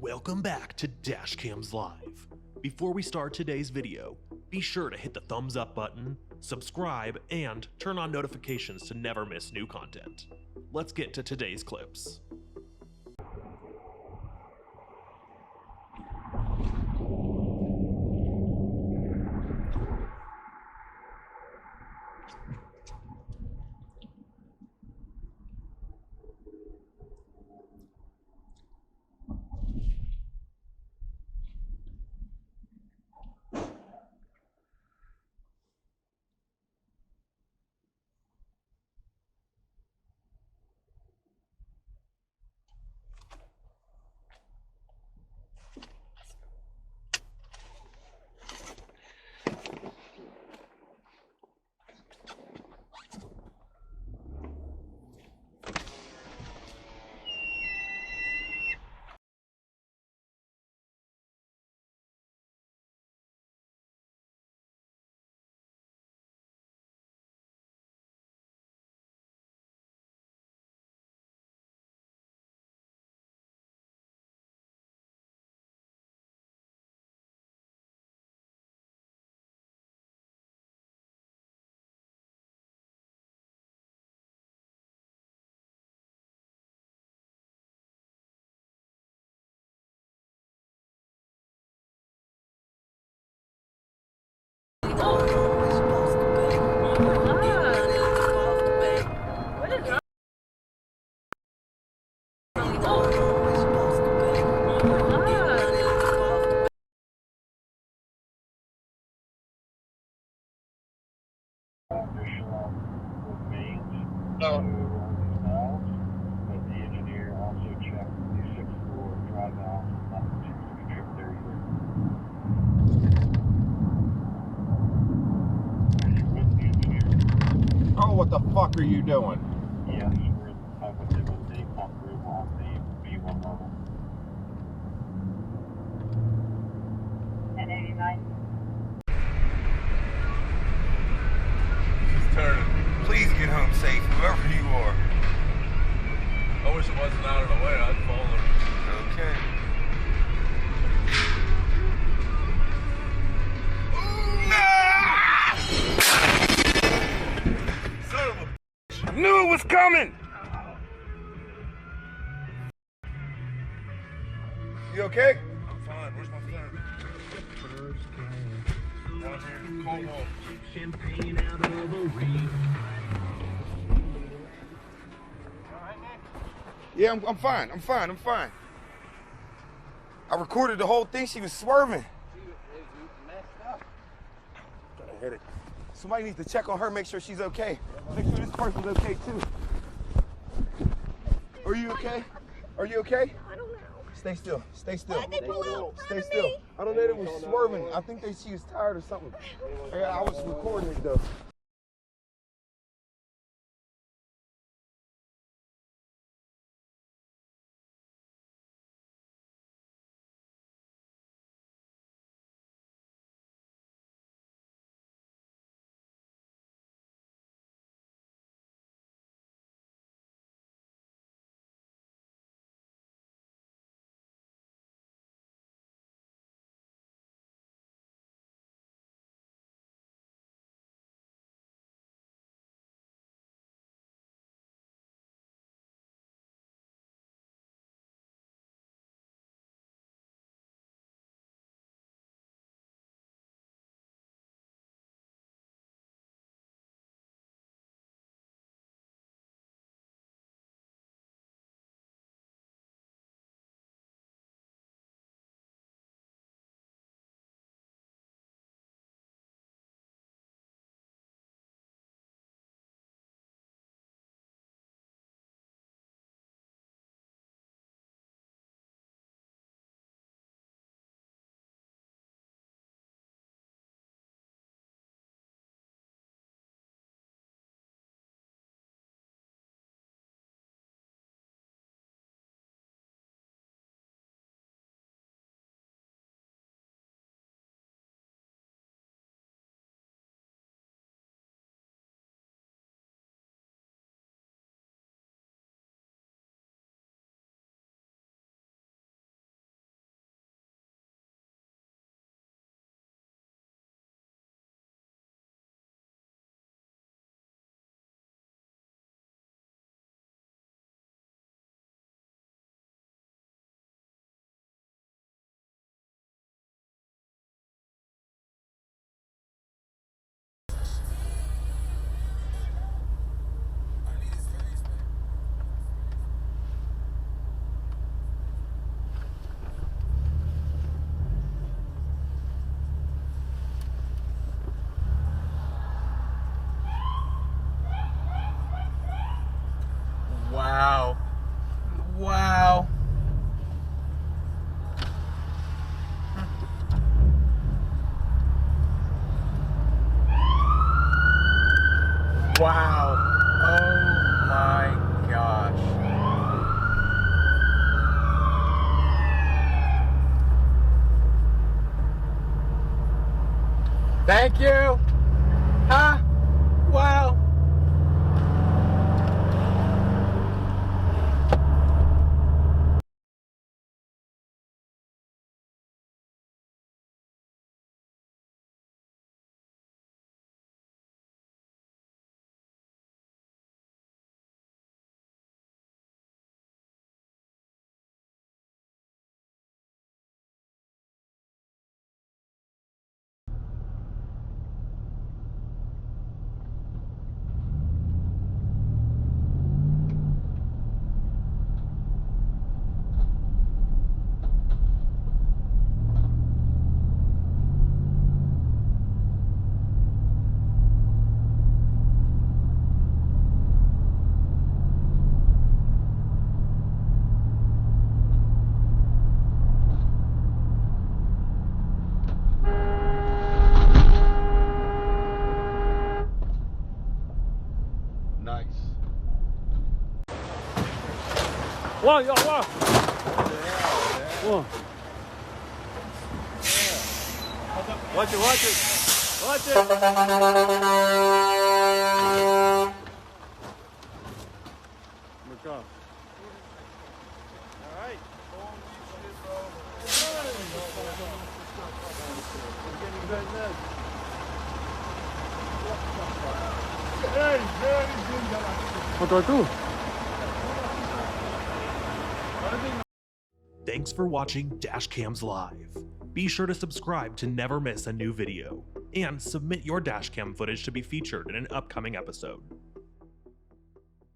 Welcome back to Dashcams Live. Before we start today's video, be sure to hit the thumbs up button, subscribe, and turn on notifications to never miss new content. Let's get to today's clips. But the engineer also checked the 6th floor drive valve, nothing seems to be tripped there either. Are you with the engineer? Oh, what the fuck are you doing? Yes, we're with the pump room on the B1 level. 1089. She's turning. Please get home safe, whoever you are. I wish it wasn't out of the way. I'd follow her. Okay. Son of a... I knew it was coming! You okay? I'm fine. Where's my phone? Down here. Call home. Champagne out of a reef. Yeah, I'm fine. I'm fine. I recorded the whole thing. She was swerving. Got a headache. Somebody needs to check on her, make sure she's okay. Make sure this person's okay too. Are you okay? Are you okay? I don't know. Stay still. Stay still. Why'd they pull out in Stay front of still. me? I don't know. It was swerving. I think she was tired or something. I was recording it though. Wow. Oh my gosh. Thank you. Huh? Wow. Nice. Whoa, yo, whoa. Whoa. Watch it, watch it. Watch it. Look up. All right. What do I do? Thanks for watching Dashcams Live. Be sure to subscribe to never miss a new video, and submit your dashcam footage to be featured in an upcoming episode.